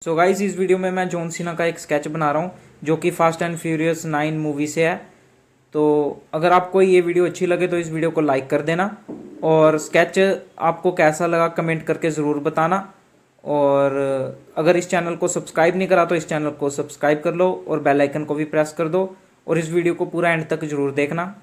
So guys, इस video में मैं जॉन सीना का एक स्केच बना रहा हूँ जो कि फास्ट एंड फ्यूरियस 9 मूवी से है। तो अगर आपको ये वीडियो अच्छी लगे तो इस वीडियो को लाइक कर देना, और स्केच आपको कैसा लगा कमेंट करके ज़रूर बताना। और अगर इस चैनल को सब्सक्राइब नहीं करा तो इस चैनल को सब्सक्राइब कर लो और बेल आइकन को भी प्रेस कर दो, और इस वीडियो को पूरा एंड तक ज़रूर देखना।